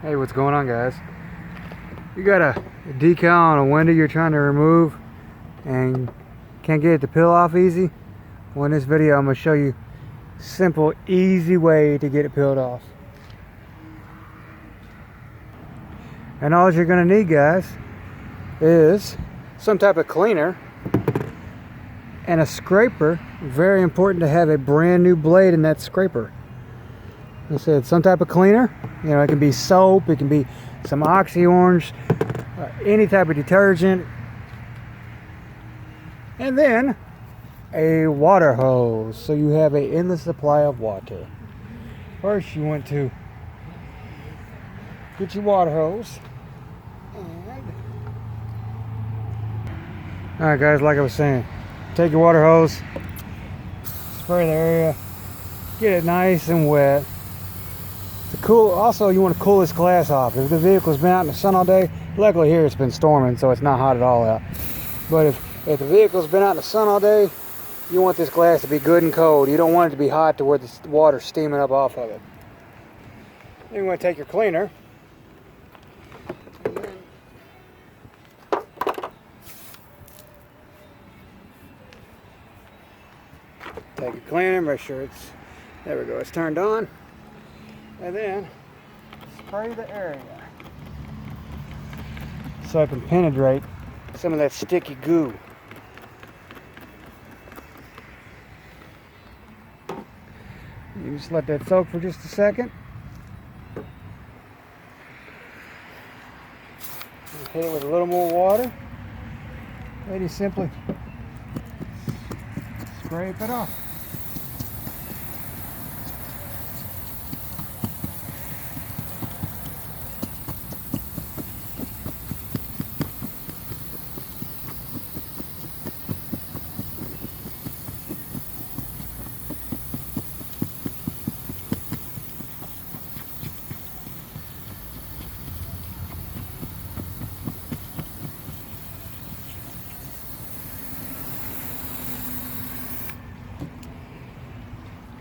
Hey, what's going on, guys? You got a decal on a window you're trying to remove and can't get it to peel off easy? Well, in this video I'm going to show you a simple, easy way to get it peeled off. And all you're going to need, guys, is some type of cleaner and a scraper. Very important to have a brand new blade in that scraper. Like I said, some type of cleaner. You know, it can be soap, it can be some oxy orange, any type of detergent. And then a water hose, so you have an endless supply of water. First, you want to get your water hose. Alright guys, like I was saying, take your water hose, spray the area, get it nice and wet. Also, you want to cool this glass off. If the vehicle's been out in the sun all day, luckily here it's been storming, so it's not hot at all out. But if the vehicle's been out in the sun all day, you want this glass to be good and cold. You don't want it to be hot to where the water's steaming up off of it. Then you want to take your cleaner. Take your cleaner, make sure there we go, it's turned on. And then spray the area so it can penetrate some of that sticky goo. You just let that soak for just a second. And hit it with a little more water. Then you simply scrape it off.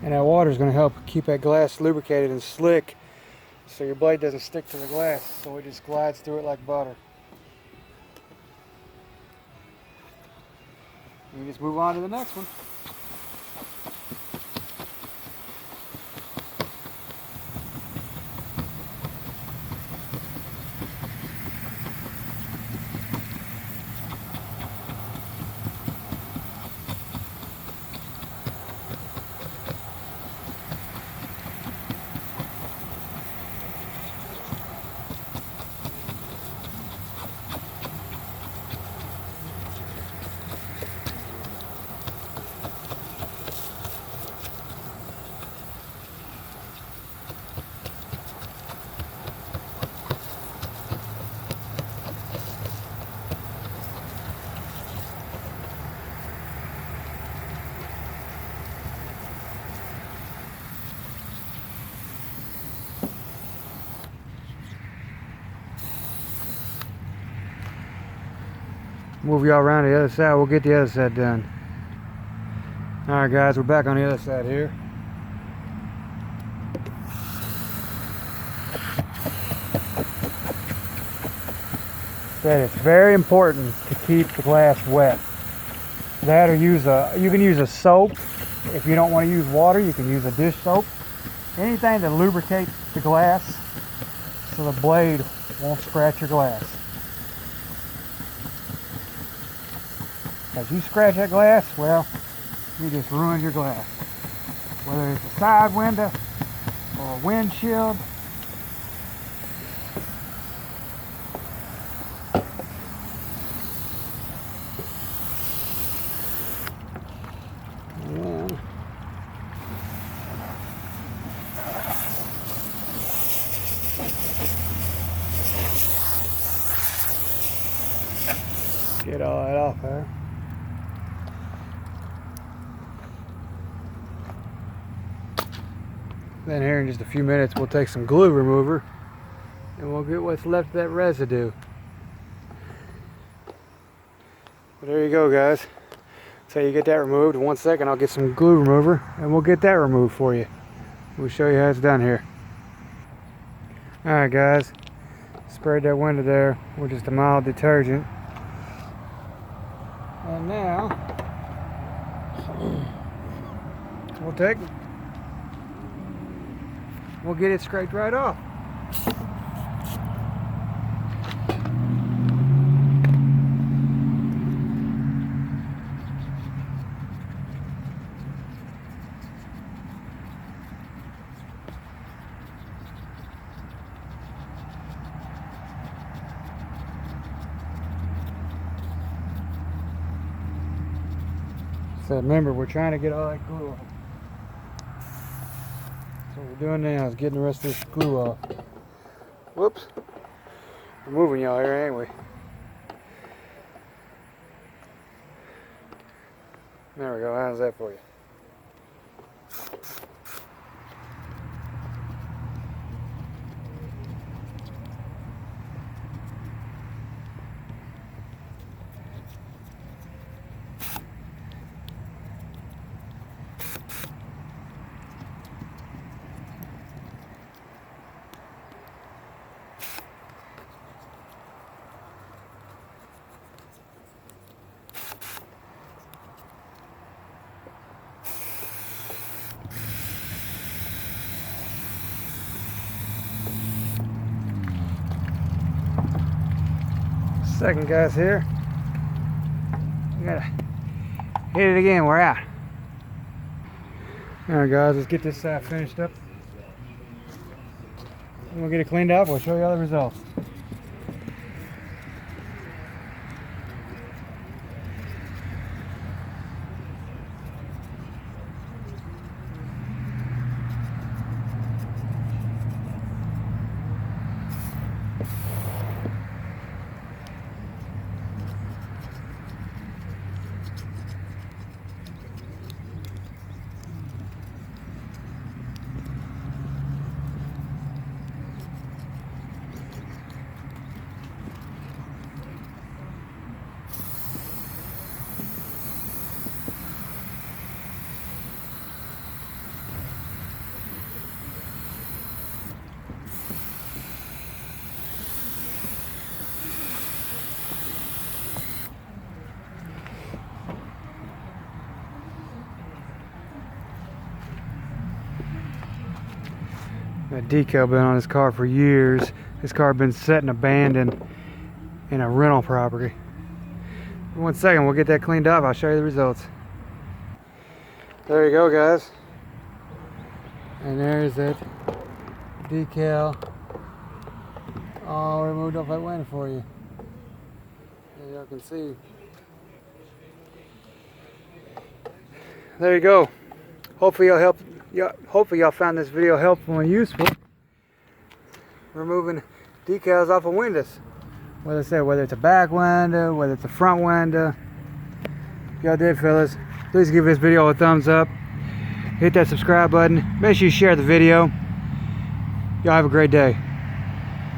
And that water is going to help keep that glass lubricated and slick so your blade doesn't stick to the glass, so it just glides through it like butter. You just move on to the next one. Move y'all around to the other side. We'll get the other side done. Alright guys, we're back on the other side here. It's very important to keep the glass wet. That, or you can use a soap. If you don't want to use water, you can use a dish soap. Anything to lubricate the glass so the blade won't scratch your glass. As you scratch that glass, well, you just ruined your glass. Whether it's a side window or a windshield. And get all that off there. Then here in just a few minutes we'll take some glue remover and we'll get what's left of that residue. But there you go guys. So you get that removed. In 1 second I'll get some glue remover and we'll get that removed for you. We'll show you how it's done here. Alright guys, sprayed that window there with just a mild detergent. And now, we'll get it scraped right off. So remember, we're trying to get all that glue off. So what we're doing now is getting the rest of this glue off. Whoops. We're moving y'all here, ain't we? There we go. How's that for you? Second guys here. We gotta hit it again. We're out. Alright guys, let's get this side finished up. And we'll get it cleaned up. We'll show you all the results. That decal been on this car for years. This car been sitting abandoned in a rental property. In 1 second, we'll get that cleaned up. I'll show you the results. There you go, guys. And there's that decal all removed off that window for you. As y'all can see. There you go. Hopefully y'all found this video helpful and useful. Removing decals off of windows. Whether it's a back window, whether it's a front window. If y'all did, fellas, please give this video a thumbs up. Hit that subscribe button. Make sure you share the video. Y'all have a great day.